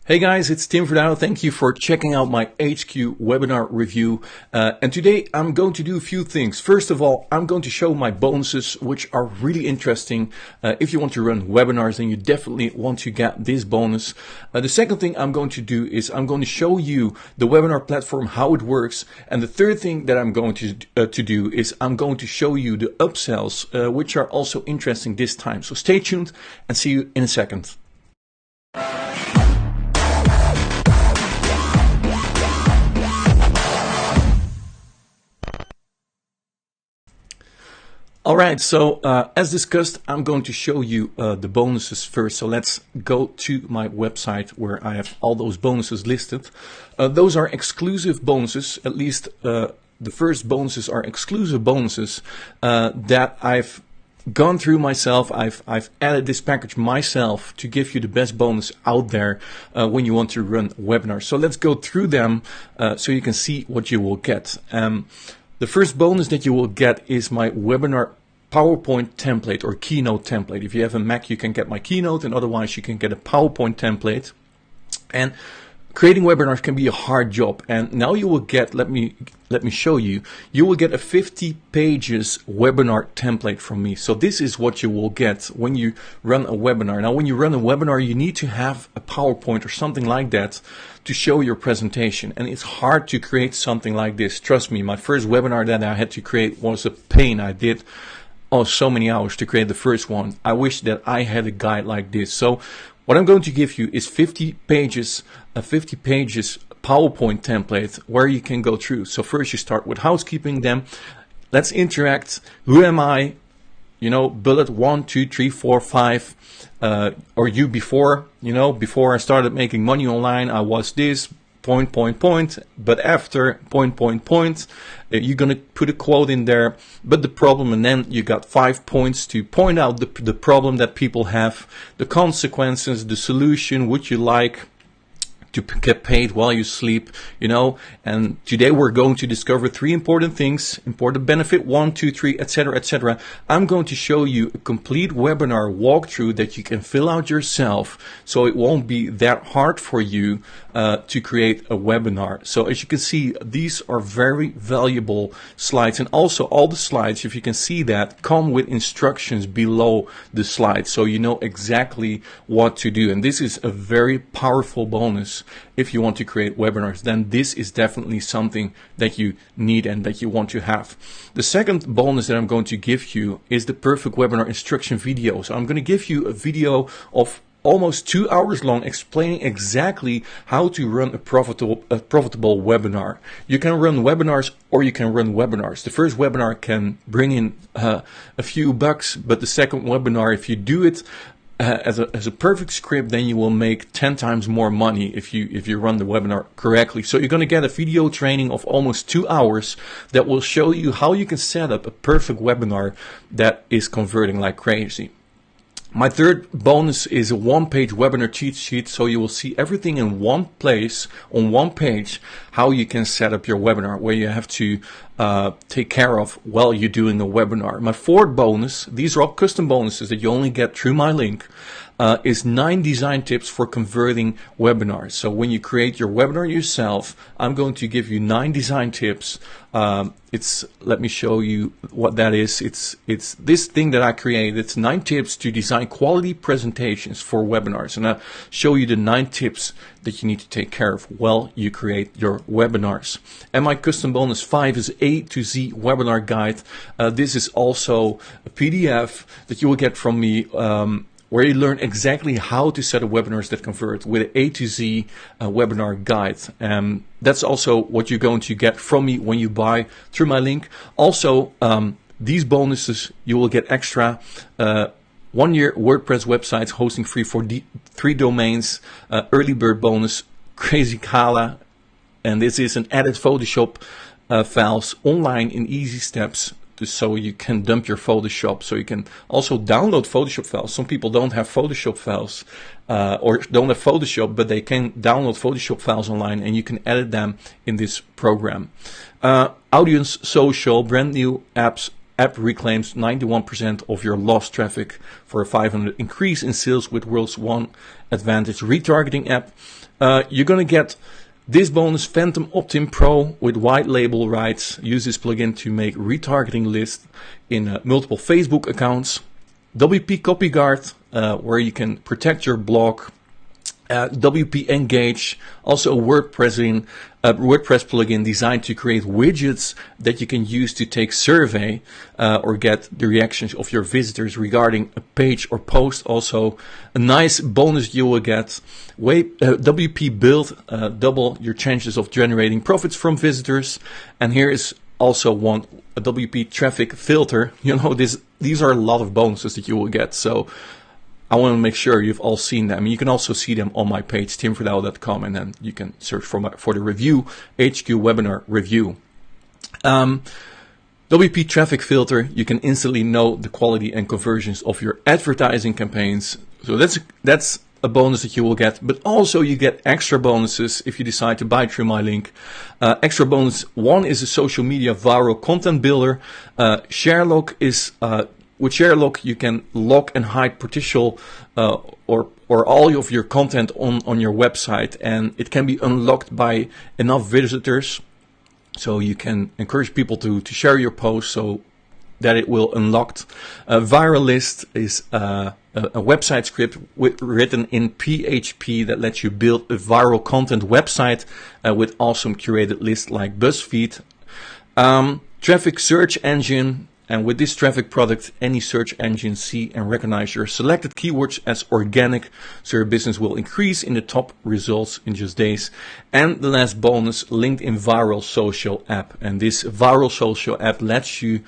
Hey guys, it's Tim Verdouw. Thank you for checking out my HQ webinar review. And today I'm going to do a few things. First of all, I'm going to show my bonuses, which are really interesting. If you want to run webinars, then you definitely want to get this bonus. The second thing I'm going to do is I'm going to show you the webinar platform, how it works. And the third thing that I'm going to do is I'm going to show you the upsells, which are also interesting this time. So stay tuned and see you in a second. All right, so as discussed, I'm going to show you the bonuses first. So let's go to my website where I have all those bonuses listed. Those are exclusive bonuses, at least the first bonuses are exclusive bonuses that I've gone through myself. I've added this package myself to give you the best bonus out there when you want to run webinars. So let's go through them so you can see what you will get. The first bonus that you will get is my webinar PowerPoint template or Keynote template. If you have a Mac, you can get my Keynote, and otherwise you can get a PowerPoint template. And creating webinars can be a hard job. And now you will get, let me show you, you will get a 50 pages webinar template from me. So this is what you will get when you run a webinar. Now, when you run a webinar, you need to have a PowerPoint or something like that to show your presentation. And it's hard to create something like this. Trust me, my first webinar that I had to create was a pain. I did so many hours to create the first one. I wish that I had a guide like this. So what I'm going to give you is 50 pages PowerPoint template where you can go through. So first you start with housekeeping, then let's interact. Who am I? You know, bullet 1, 2, 3, 4, 5. Or you before, before I started making money online, I was this, point, but after, point, you're going to put a quote in there, but the problem, and then you got 5 points to point out the problem that people have, the consequences, the solution, would you like to get paid while you sleep, and today we're going to discover 3 important things, important benefit, 1, 2, 3, etc., etc. I'm going to show you a complete webinar walkthrough that you can fill out yourself, so it won't be that hard for you to create a webinar. So as you can see, these are very valuable slides, and also all the slides, if you can see that, come with instructions below the slides, so you know exactly what to do. And this is a very powerful bonus. If you want to create webinars, then this is definitely something that you need and that you want to have. The second bonus that I'm going to give you is the perfect webinar instruction video. So I'm going to give you a video of almost 2 hours long explaining exactly how to run a profitable webinar. You can run webinars or you can run webinars. The first webinar can bring in a few bucks, but the second webinar, if you do it as a perfect script, then you will make 10 times more money if you run the webinar correctly. So you're going to get a video training of almost 2 hours that will show you how you can set up a perfect webinar that is converting like crazy. My third bonus is a one-page webinar cheat sheet, so you will see everything in one place, on one page, how you can set up your webinar, where you have to take care of while you're doing a webinar. My fourth bonus, these are all custom bonuses that you only get through my link, is 9 design tips for converting webinars. So when you create your webinar yourself, I'm going to give you 9 design tips. Let me show you what that is. It's this thing that I created. It's 9 tips to design quality presentations for webinars, and I'll show you the 9 tips that you need to take care of while you create your webinars. And my custom bonus 5 is A to Z webinar guide. This is also a PDF that you will get from me, where you learn exactly how to set up webinars that convert with an A to Z webinar guide. That's also what you're going to get from me when you buy through my link. Also, these bonuses, you will get extra 1-year WordPress websites hosting free for 3 domains, early bird bonus, crazy Kala, and this is an added Photoshop files online in easy steps, so you can dump your Photoshop. So you can also download Photoshop files. Some people don't have Photoshop files or don't have Photoshop, but they can download Photoshop files online, and you can edit them in this program. Audience social, brand new apps app reclaims 91% of your lost traffic for a 500 increase in sales with world's one advantage retargeting app. You're going to get this bonus, Phantom Opt-in Pro with white label rights. Use this plugin to make retargeting lists in multiple Facebook accounts. WP CopyGuard, where you can protect your blog. WP Engage, also a WordPress plugin designed to create widgets that you can use to take survey or get the reactions of your visitors regarding a page or post. Also a nice bonus you will get. WP Build, double your chances of generating profits from visitors. And here is also one, a WP Traffic Filter. You know, these are a lot of bonuses that you will get. So I want to make sure you've all seen them. You can also see them on my page, timverdouw.com, and then you can search for the review, HQ Webinar Review. WP Traffic Filter, you can instantly know the quality and conversions of your advertising campaigns. So that's a bonus that you will get, but also you get extra bonuses if you decide to buy through my link. Extra bonus one is a social media viral content builder. ShareLock is with ShareLock, you can lock and hide potential or all of your content on your website, and it can be unlocked by enough visitors. So you can encourage people to share your post so that it will unlocked. Viral List is a website script written in PHP that lets you build a viral content website with awesome curated lists like BuzzFeed. Traffic Search Engine. And with this traffic product, any search engine see and recognize your selected keywords as organic, so your business will increase in the top results in just days. And the last bonus, LinkedIn Viral Social App. And this Viral Social App lets your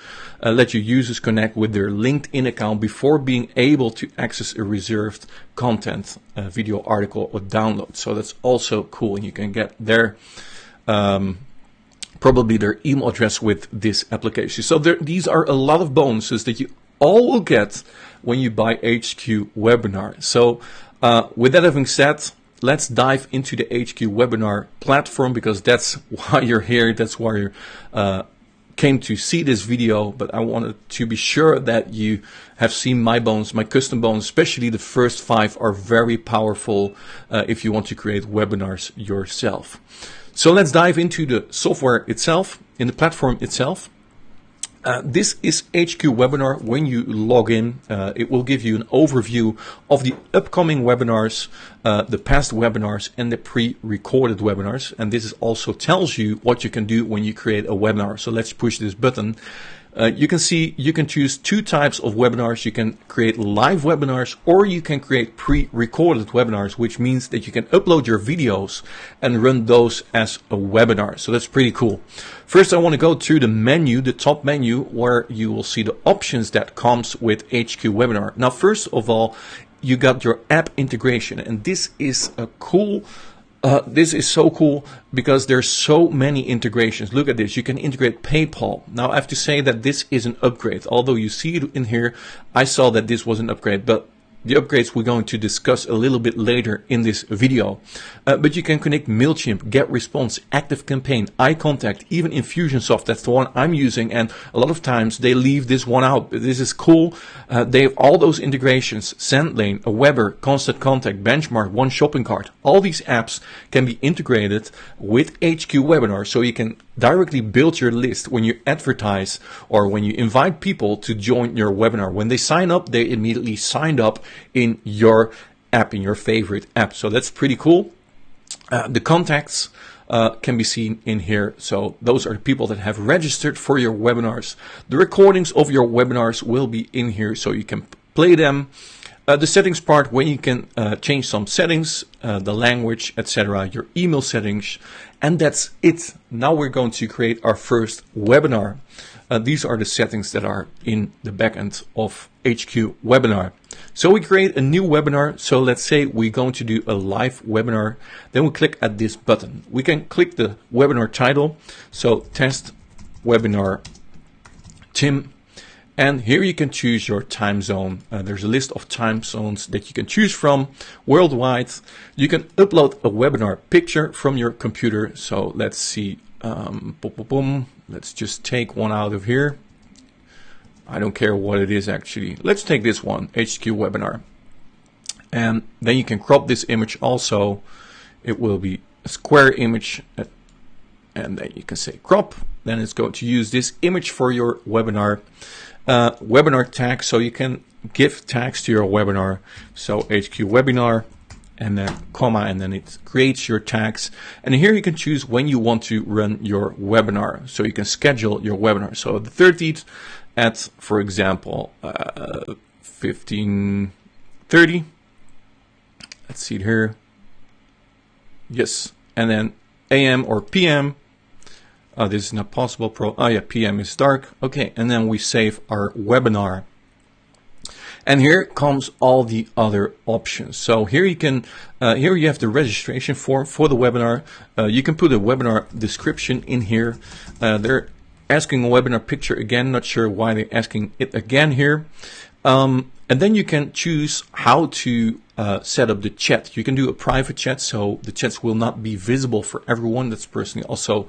users connect with their LinkedIn account before being able to access a reserved content, video, article, or download. So that's also cool, and you can get their probably their email address with this application. So these are a lot of bonuses that you all will get when you buy HQ Webinar. So with that having said, let's dive into the HQ Webinar platform, because that's why you're here. That's why you came to see this video. But I wanted to be sure that you have seen my bonus, my custom bonus, especially the first 5 are very powerful if you want to create webinars yourself. So let's dive into the software itself, in the platform itself. This is HQ Webinar. When you log in, it will give you an overview of the upcoming webinars, the past webinars, and the pre-recorded webinars. And this also tells you what you can do when you create a webinar. So let's push this button. You can see you can choose 2 types of webinars. You can create live webinars, or you can create pre-recorded webinars, which means that you can upload your videos and run those as a webinar. So that's pretty cool. First, I want to go to the menu, the top menu, where you will see the options that comes with HQ Webinar. Now, first of all, you got your app integration, and this is a cool this is so cool because there's so many integrations. Look at this. You can integrate PayPal. Now I have to say that this is an upgrade. Although you see it in here, I saw that this was an upgrade, but the upgrades we're going to discuss a little bit later in this video. But you can connect MailChimp, GetResponse, ActiveCampaign, iContact, even Infusionsoft. That's the one I'm using. And a lot of times they leave this one out. But this is cool. They have all those integrations. SendLane, Aweber, Constant Contact, Benchmark, One Shopping Cart. All these apps can be integrated with HQ Webinar. So you can directly build your list when you advertise or when you invite people to join your webinar. When they sign up, they immediately signed up in your app, in your favorite app. So that's pretty cool. The contacts can be seen in here. So those are the people that have registered for your webinars. The recordings of your webinars will be in here, so you can play them. The settings part, when you can change some settings, the language, etc., your email settings, and that's it. Now we're going to create our first webinar. These are the settings that are in the backend of HQ Webinar. So we create a new webinar. So let's say we're going to do a live webinar. Then we click at this button. We can click the webinar title. So test webinar Tim. And here you can choose your time zone. There's a list of time zones that you can choose from worldwide. You can upload a webinar picture from your computer. So let's see. Let's just take one out of here. I don't care what it is actually. Let's take this one, HQ webinar. And then you can crop this image also. It will be a square image, and then you can say crop. Then it's going to use this image for your webinar. Webinar tag, so you can give tags to your webinar. So HQ webinar, and then comma, and then it creates your tags. And here you can choose when you want to run your webinar. So you can schedule your webinar. So the 13th at, for example, 15:30. Let's see it here. Yes, and then AM or PM. This is not possible. Yeah, PM is dark. Okay, and then we save our webinar. And here comes all the other options. So here you can, here you have the registration form for the webinar. You can put a webinar description in here. They're asking a webinar picture again. Not sure why they're asking it again here. And then you can choose how to set up the chat. You can do a private chat, so the chats will not be visible for everyone. That's personally also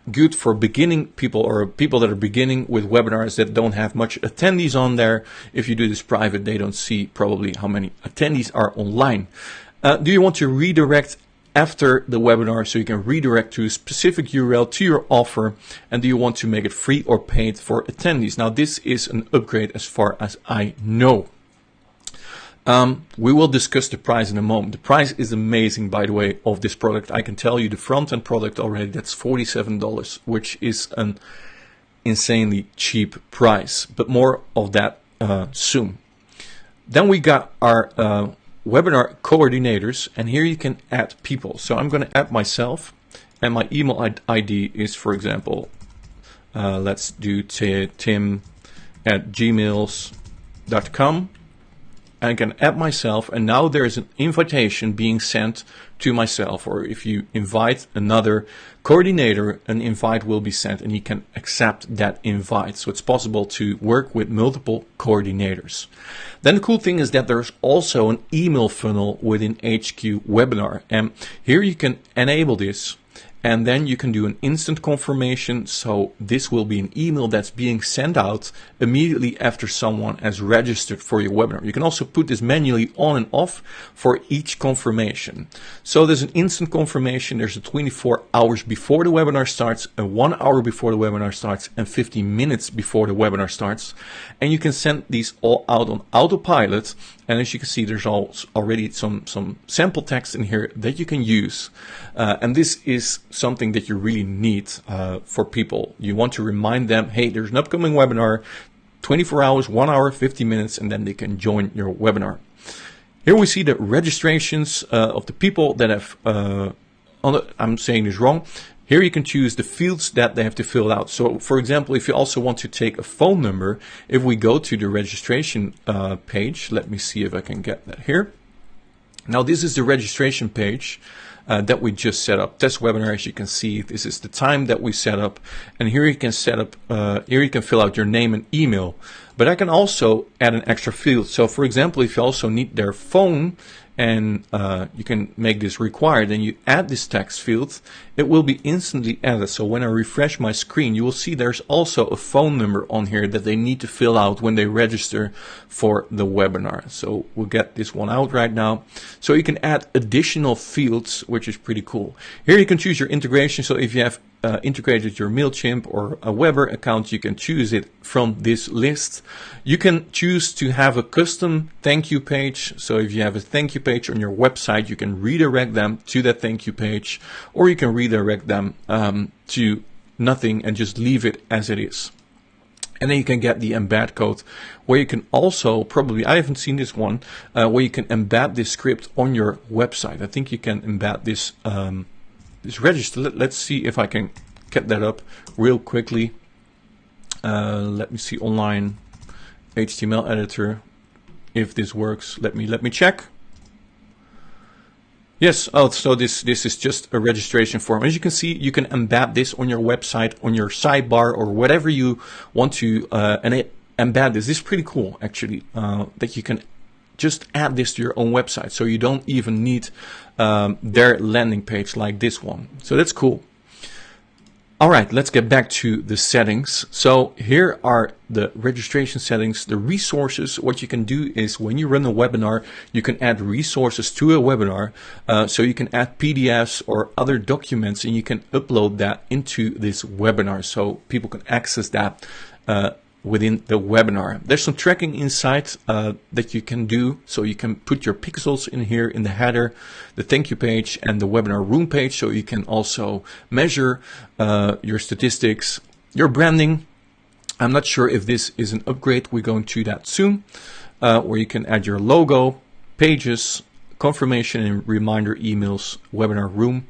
good for beginning people, or people that are beginning with webinars that don't have much attendees on there. If you do this private, they don't see probably how many attendees are online. Do you want to redirect after the webinar, so you can redirect to a specific URL to your offer? And do you want to make it free or paid for attendees? Now this is an upgrade as far as I know. We will discuss the price in a moment. The price is amazing, by the way, of this product. I can tell you the front-end product already, that's $47, which is an insanely cheap price, but more of that soon. Then we got our webinar coordinators, and here you can add people. So I'm going to add myself, and my email ID is, for example, let's do tim@gmails.com. I can add myself, and now there's an invitation being sent to myself, or if you invite another coordinator, an invite will be sent and you can accept that invite. So it's possible to work with multiple coordinators. Then the cool thing is that there's also an email funnel within HQ Webinar, and here you can enable this. And then you can do an instant confirmation. So this will be an email that's being sent out immediately after someone has registered for your webinar. You can also put this manually on and off for each confirmation. So there's an instant confirmation. There's a 24 hours before the webinar starts, a 1 hour before the webinar starts, and 50 minutes before the webinar starts. And you can send these all out on autopilot. And as you can see, there's already some sample text in here that you can use. And this is something that you really need for people. You want to remind them, hey, there's an upcoming webinar, 24 hours, 1 hour, 50 minutes, and then they can join your webinar. Here we see the registrations of the people that have, I'm saying this wrong. Here you can choose the fields that they have to fill out. So for example, if you also want to take a phone number, if we go to the registration page, let me see if I can get that here. Now this is the registration page that we just set up. Test webinar, as you can see, this is the time that we set up. And here you can set up, here you can fill out your name and email. But I can also add an extra field. So for example, if you also need their phone, and you can make this required, and you add this text field, it will be instantly added. So when I refresh my screen, you will see there's also a phone number on here that they need to fill out when they register for the webinar. So we'll get this one out right now. So you can add additional fields, which is pretty cool. Here you can choose your integration. So if you have integrated your MailChimp or a Weber account, you can choose it from this list. You can choose to have a custom thank you page. So if you have a thank you page on your website, you can redirect them to that thank you page, or you can redirect them to nothing and just leave it as it is. And then you can get the embed code, where you can also, probably, I haven't seen this one, where you can embed this script on your website. I think you can embed this this register. Let's see if I can get that up real quickly. Let me see online HTML editor if this works. Let me check. Yes. Oh, so this is just a registration form. As you can see, you can embed this on your website, on your sidebar, or whatever you want to embed this. This is pretty cool, actually, that you can just add this to your own website, so you don't even need their landing page like this one. So that's cool. All right, let's get back to the settings. So here are the registration settings, the resources. What you can do is when you run a webinar, you can add resources to a webinar. So you can add PDFs or other documents, and you can upload that into this webinar so people can access that within the webinar. There's some tracking insights that you can do. So you can put your pixels in here in the header, the thank you page, and the webinar room page. So you can also measure your statistics, your branding. I'm not sure if this is an upgrade. We're going to that soon, where you can add your logo, pages, confirmation and reminder emails, webinar room.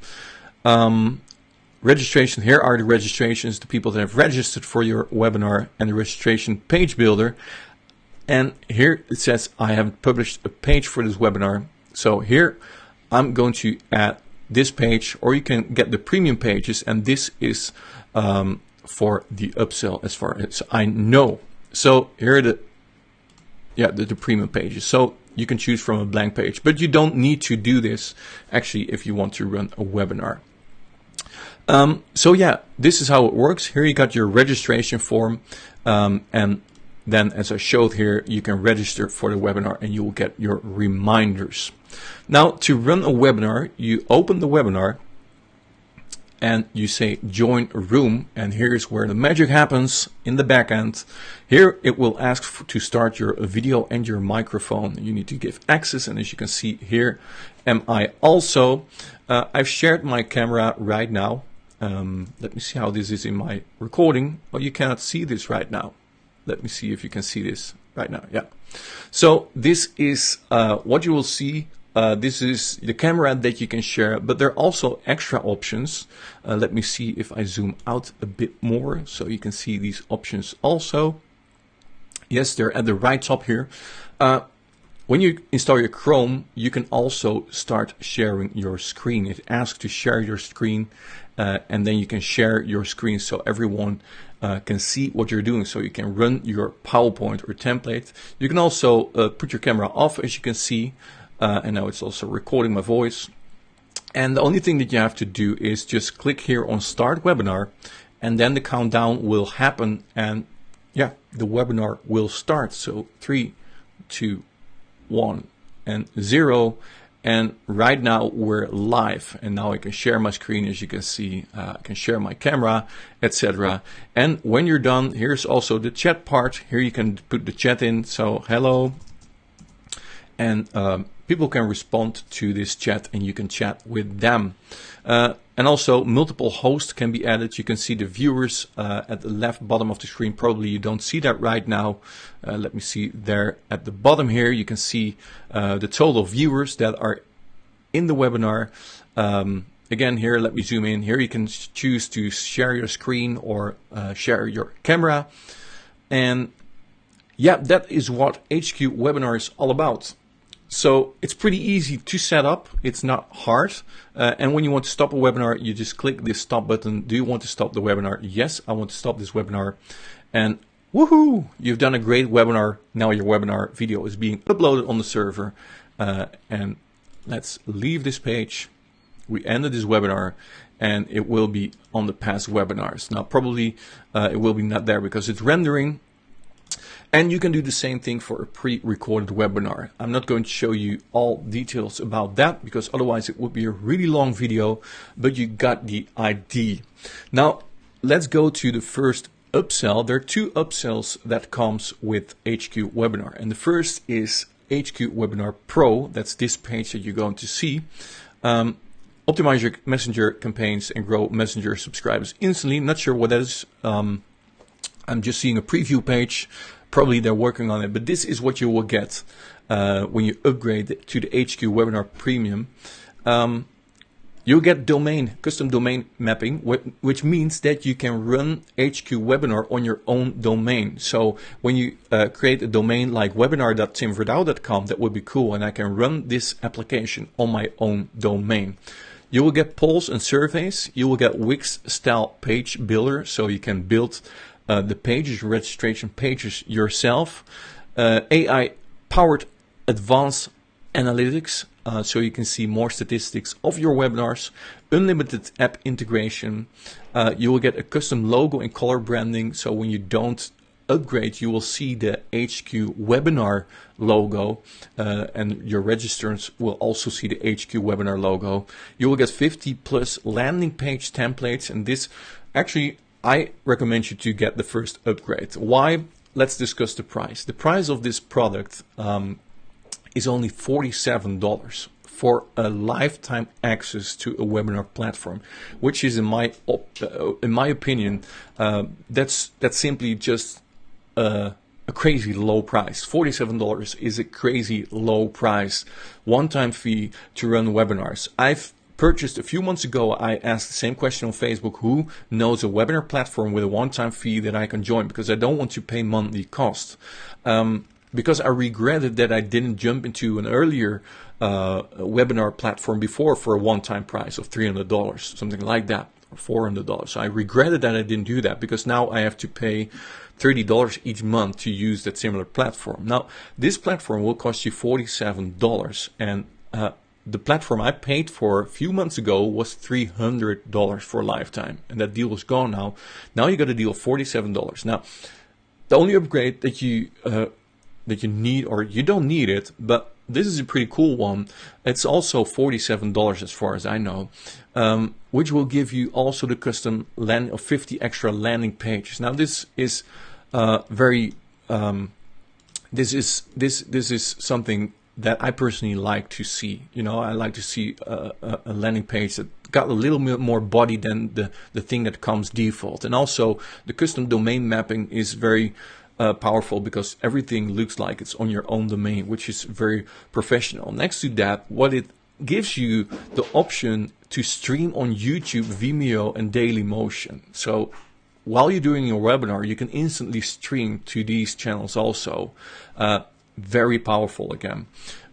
Registration, here are the registrations, the people that have registered for your webinar, and the registration page builder. And here it says I haven't published a page for this webinar. So here I'm going to add this page, or you can get the premium pages, and this is for the upsell as far as I know. So here are the premium pages. So you can choose from a blank page, but you don't need to do this actually if you want to run a webinar. So yeah, this is how it works. Here you got your registration form, and then as I showed here, you can register for the webinar and you will get your reminders. Now to run a webinar, you open the webinar and you say join room, and here's where the magic happens in the back end. Here it will ask to start your video and your microphone. You need to give access, and as you can see here, am I also, I've shared my camera right now. Let me see how this is in my recording. Well, you cannot see this right now. Let me see if you can see this right now. Yeah. So this is what you will see. This is the camera that you can share, but there are also extra options. Let me see if I zoom out a bit more so you can see these options also. Yes, they're at the right top here. When you install your Chrome, you can also start sharing your screen. It asks to share your screen, and then you can share your screen so everyone can see what you're doing. So you can run your PowerPoint or template. You can also put your camera off, as you can see, and now it's also recording my voice. And the only thing that you have to do is just click here on Start Webinar, and then the countdown will happen, and yeah, the webinar will start. So 3, 2, 1 and 0, and right now we're live, and now I can share my screen. As you can see, I can share my camera, etc. And when you're done, here's also the chat part. Here you can put the chat in, so hello, and people can respond to this chat and you can chat with them. And also multiple hosts can be added. You can see the viewers at the left bottom of the screen. Probably you don't see that right now. Let me see there at the bottom here. You can see the total viewers that are in the webinar. Again, here, let me zoom in. Here you can choose to share your screen or share your camera. And yeah, that is what HQ Webinar is all about. So it's pretty easy to set up. It's not hard. And when you want to stop a webinar, you just click this stop button. Do you want to stop the webinar? Yes, I want to stop this webinar. And woohoo, you've done a great webinar. Now your webinar video is being uploaded on the server. And let's leave this page. We ended this webinar, and it will be on the past webinars. Now probably it will be not there because it's rendering. And you can do the same thing for a pre-recorded webinar. I'm not going to show you all details about that because otherwise it would be a really long video, but you got the idea. Now, let's go to the first upsell. There are 2 upsells that comes with HQ Webinar. And the first is HQ Webinar Pro. That's this page that you're going to see. Optimize your messenger campaigns and grow messenger subscribers instantly. Not sure what that is. I'm just seeing a preview page. Probably they're working on it, but this is what you will get when you upgrade to the HQ Webinar Premium. You'll get custom domain mapping, which means that you can run HQ Webinar on your own domain. So when you create a domain like webinar.timverdouw.com, that would be cool, and I can run this application on my own domain. You will get polls and surveys. You will get Wix style page builder, so you can build the pages, registration pages yourself. AI powered advanced analytics. so you can see more statistics of your webinars, unlimited app integration. You will get a custom logo and color branding, so when you don't upgrade, you will see the HQ webinar logo, and your registrants will also see the HQ webinar logo. You will get 50 plus landing page templates, and this actually, I recommend you to get the first upgrade. Why? Let's discuss the price. The price of this product is only $47 for a lifetime access to a webinar platform, which is in my opinion, that's simply just a crazy low price. $47 is a crazy low price. One-time fee to run webinars. I've purchased a few months ago. I asked the same question on Facebook: who knows a webinar platform with a one-time fee that I can join? Because I don't want to pay monthly cost. Because I regretted that I didn't jump into an earlier webinar platform before for a one-time price of $300, something like that, or $400. So I regretted that I didn't do that, because now I have to pay $30 each month to use that similar platform. Now, this platform will cost you $47, and the platform I paid for a few months ago was $300 for a lifetime, and that deal was gone now. Now you got a deal of $47. Now, the only upgrade that you need, or you don't need it, but this is a pretty cool one. It's also $47 as far as I know, which will give you also the custom land of 50 extra landing pages. Now this is this is something that I personally like to see. You know, I like to see a landing page that got a little bit more body than the thing that comes default. And also the custom domain mapping is very powerful, because everything looks like it's on your own domain, which is very professional. Next to that, what it gives you the option to stream on YouTube, Vimeo, and Dailymotion. So while you're doing your webinar, you can instantly stream to these channels also. Very powerful again.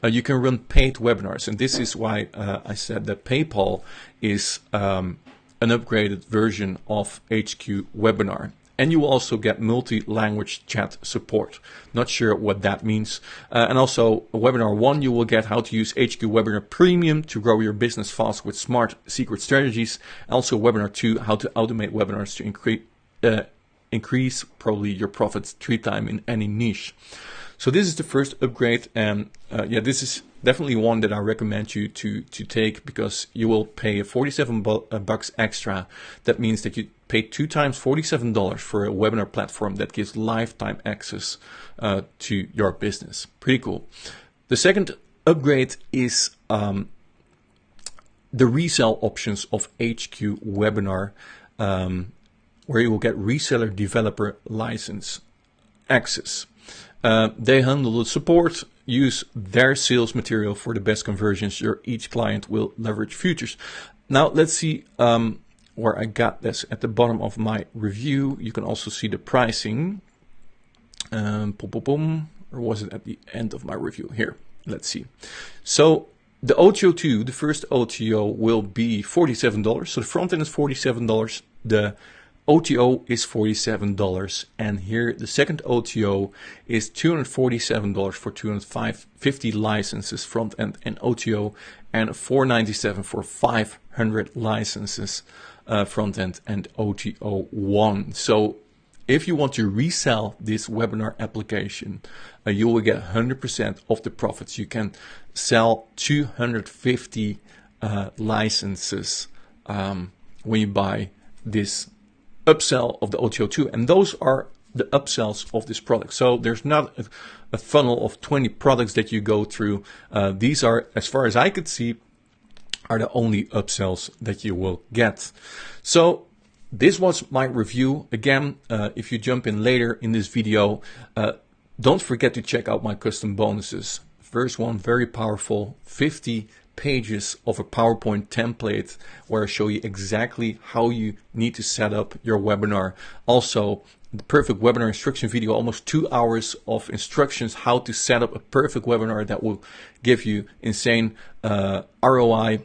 You can run paid webinars, and this is why I said that PayPal is an upgraded version of HQ Webinar. And you will also get multi-language chat support. Not sure what that means. And also, Webinar 1, you will get how to use HQ Webinar Premium to grow your business fast with smart secret strategies. Also, Webinar 2, how to automate webinars to increase probably your profits 3 times in any niche. So this is the first upgrade, and yeah, this is definitely one that I recommend you to take, because you will pay $47 extra. That means that you pay 2 times $47 for a webinar platform that gives lifetime access to your business. Pretty cool. The second upgrade is the resale options of HQ Webinar, where you will get reseller developer license access. They handle the support, use their sales material for the best conversions. Each client will leverage futures. Now let's see where I got this. At the bottom of my review, you can also see the pricing. Or was it at the end of my review? Here, let's see. So the OTO2, the first OTO, will be $47. So the front end is $47. The OTO is $47, and here the second OTO is $247 for 250 licenses front end and OTO, and $497 for 500 licenses front end and OTO1. So if you want to resell this webinar application, you will get 100% of the profits. You can sell 250 licenses when you buy this upsell of the OTO2, and those are the upsells of this product. So there's not a funnel of 20 products that you go through. These are, as far as I could see, are the only upsells that you will get. So this was my review. Again, if you jump in later in this video, don't forget to check out my custom bonuses. First one, very powerful, 50 pages of a PowerPoint template where I show you exactly how you need to set up your webinar. Also, the perfect webinar instruction video, almost 2 hours of instructions how to set up a perfect webinar that will give you insane ROI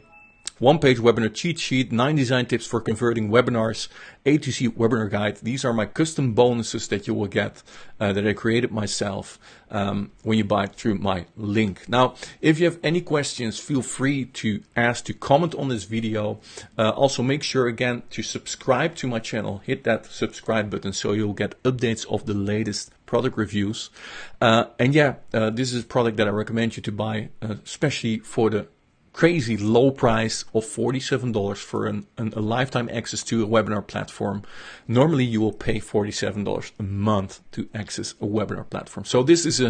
one-page webinar cheat sheet, 9 design tips for converting webinars, A to Z webinar guide. These are my custom bonuses that you will get that I created myself when you buy it through my link. Now, if you have any questions, feel free to ask, to comment on this video. Also, make sure again to subscribe to my channel. Hit that subscribe button so you'll get updates of the latest product reviews. This is a product that I recommend you to buy, especially for the crazy low price of $47 for a lifetime access to a webinar platform. Normally you will pay $47 a month to access a webinar platform. So this is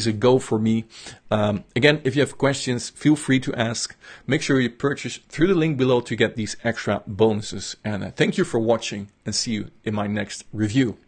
a go for me. Again, if you have questions, feel free to ask. Make sure you purchase through the link below to get these extra bonuses. And thank you for watching, and see you in my next review.